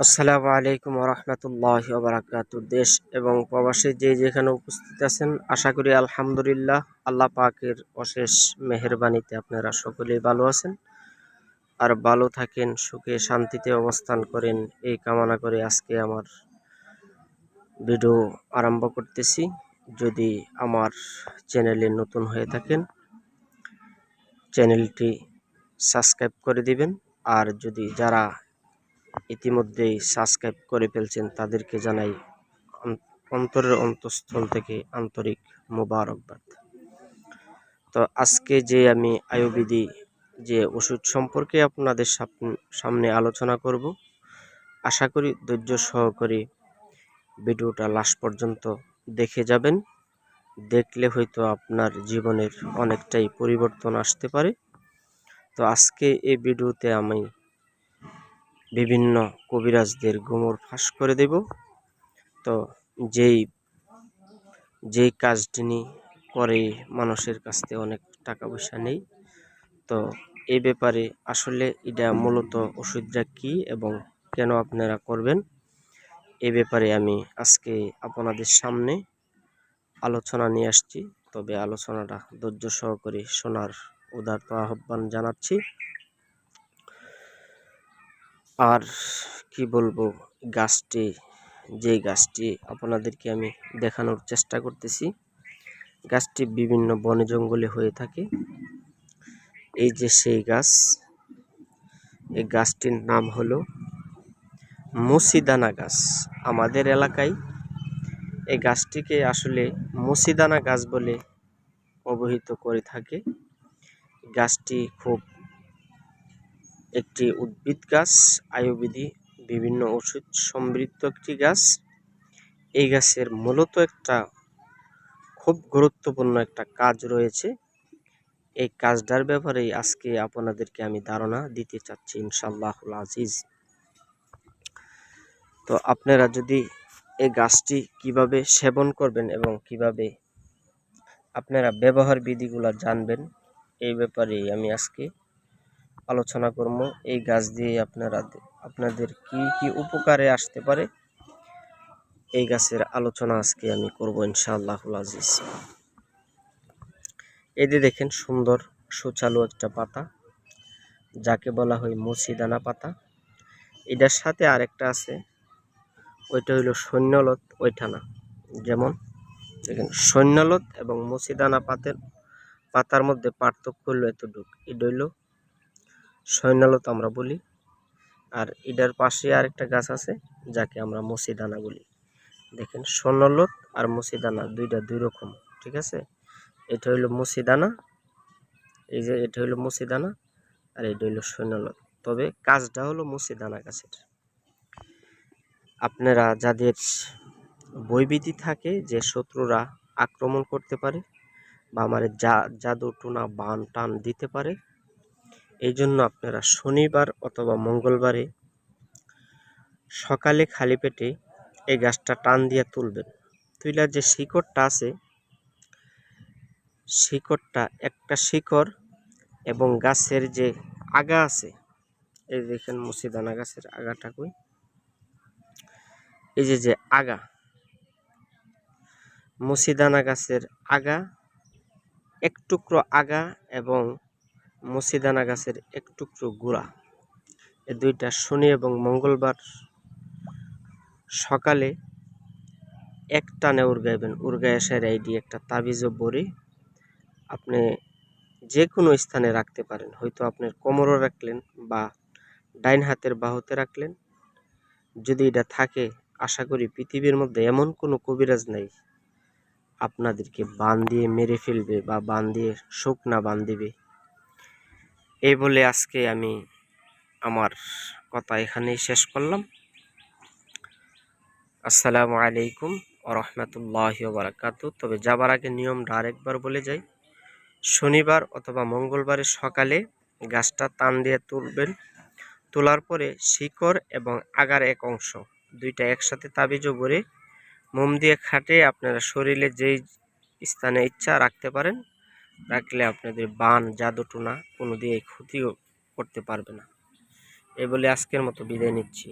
আসসালামু আলাইকুম ওরহমতুল্লাহি ওবারাকাতু। দেশ এবং প্রবাসী যে যেখানে উপস্থিত আছেন, আশা করি আলহামদুলিল্লাহ আল্লাহ পাকের অশেষ মেহেরবানিতে আপনারা সকলেই ভালো আছেন আর ভালো থাকেন, সুখে শান্তিতে অবস্থান করেন, এই কামনা করে আজকে আমার ভিডিও আরম্ভ করতেছি। যদি আমার চ্যানেলে নতুন হয়ে থাকেন, চ্যানেলটি সাবস্ক্রাইব করে দিবেন। আর যদি যারা ইতিমধ্যেই সাবস্ক্রাইব করে ফেলছেন তাদেরকে জানাই অন্তরের অন্তঃস্থল থেকে আন্তরিক মোবারকবাদ। তো আজকে যে আমি আয়ুর্বেদী যে ওষুধ সম্পর্কে আপনাদের সামনে আলোচনা করব, আশা করি ধৈর্য সহকারে ভিডিওটা লাস্ট পর্যন্ত দেখে যাবেন। দেখলে হয়তো আপনার জীবনের অনেকটাই পরিবর্তন আসতে পারে। তো আজকে এই ভিডিওতে আমি বিভিন্ন কবিরাজদের গুমর ফাঁস করে দেব। তো যেই কাজটি করে মানুষের কাছ থেকে অনেক টাকা পয়সা নেই, তো এই ব্যাপারে আসলে এটা মূলত ওষুধটা কি এবং কেন আপনারা করবেন, এই ব্যাপারে আমি আজকে আপনাদের সামনে আলোচনা নিয়ে আসছি। তবে আলোচনাটা ধৈর্য সহকারে শোনার উদারত আহ্বান জানাচ্ছি। আর কি বলবো, যে গাছটি আপনাদেরকে আমি দেখানোর চেষ্টা করতেছি, গাছটি বিভিন্ন বনে জঙ্গলে হয়ে থাকে। এই যে সেই গাছ, এই গাছটির নাম হলো মুসিদানা গাছ। আমাদের এলাকায় এই গাছটিকে আসলে মুসিদানা গাছ বলে অবহিত করে থাকে। গাছটি খুব একটি উদ্ভিদ গাছ, আয়ুর্বেদী বিভিন্ন ওষুধ সমৃদ্ধ একটি গাছ। এই গাছের মূলত একটা খুব গুরুত্বপূর্ণ একটা কাজ রয়েছে। এই কাজটার ব্যাপারেই আজকে আপনাদেরকে আমি ধারণা দিতে চাচ্ছি ইনশাআল্লাহুল আজিজ। তো আপনারা যদি এই গাছটি কিভাবে সেবন করবেন এবং কিভাবে আপনারা ব্যবহার বিধিগুলো জানবেন, এই ব্যাপারেই আমি আজকে আলোচনা করব। এই গাছ দিয়ে আপনাদের কি কি উপকারে আসতে পারে, এই গাছের আলোচনা আজকে আমি করব ইনশাআল্লাহুল আজিজ। এই যে দেখেন সুন্দর সুচালু একটা পাতা, যাকে বলা হয় মুসিদানা পাতা। এটার সাথে আরেকটা আছে, ওইটা হইল সৈন্যলত, ওইটা না। যেমন দেখেন সৈন্যলত এবং মুসিদানা পাতার মধ্যে পার্থক্য হইল এতটুকু। এটা হইল সৈন্যলত আমরা বলি, আর এটার পাশে আরেকটা গাছ আছে যাকে আমরা মুসিদানা বলি। দেখেন সৈন্যলত আর মুসিদানা দুইটা দুই রকম, ঠিক আছে। এটা হইল মুসিদানা, এই যে এটা হইল মুসিদানা, আর এটা হইল সৈন্যলত। তবে কাজটা হলো মুসিদানা গাছের। আপনারা যাদের ভয়ভীতি থাকে যে শত্রুরা আক্রমণ করতে পারে বা আমার জাদু টুনা বান টান দিতে পারে, এই জন্য আপনারা শনিবার অথবা মঙ্গলবারে সকালে খালি পেটে এই গাছটা টান দিয়ে তুলবেন। তুইলা যে শিকড়টা আছে, শিকড়টা একটা শিকড় এবং গাছের যে আগা আছে, এই দেখেন মুসিদানা গাছের আগাটা কই, এই যে আগা, মুসিদানা গাছের আগা, এক টুকরো আগা এবং মুসিদানা গাছের এক টুকরো গুঁড়া, এই দুইটা শনি এবং মঙ্গলবার সকালে এক টানে উর্গাইবেন। উর্গায় সেরাই দিয়ে একটা তাবিজও বড়ি আপনি যে কোনো স্থানে রাখতে পারেন। হয়তো আপনার কোমরও রাখলেন বা ডাইন হাতের বাহুতে রাখলেন। যদি এটা থাকে, আশা করি পৃথিবীর মধ্যে এমন কোনো কবিরাজ নাই আপনাদেরকে বান দিয়ে মেরে ফেলবে বা বান দিয়ে শুকনা বান দিবে। এই বলে আজকে আমি আমার কথা এখানেই শেষ করলাম। আসসালামু আলাইকুম ওরহমতুল্লাহি ওবারাকাতু। তবে যাবার আগে নিয়মটা আরেকবার বলে যাই, শনিবার অথবা মঙ্গলবারের সকালে গাছটা টান দিয়ে তুলবেন। তোলার পরে শিকড় এবং আগার এক অংশ দুইটা একসাথে তাবিজও ভরে মোম দিয়ে খাটে আপনারা শরীরে যেই স্থানে ইচ্ছা রাখতে পারেন। রাখলে আপনাদের বান জাদু টুনা কোনো দিয়ে ক্ষতিও করতে পারবে না। এই বলে আজকের মতো বিদায় নিচ্ছি।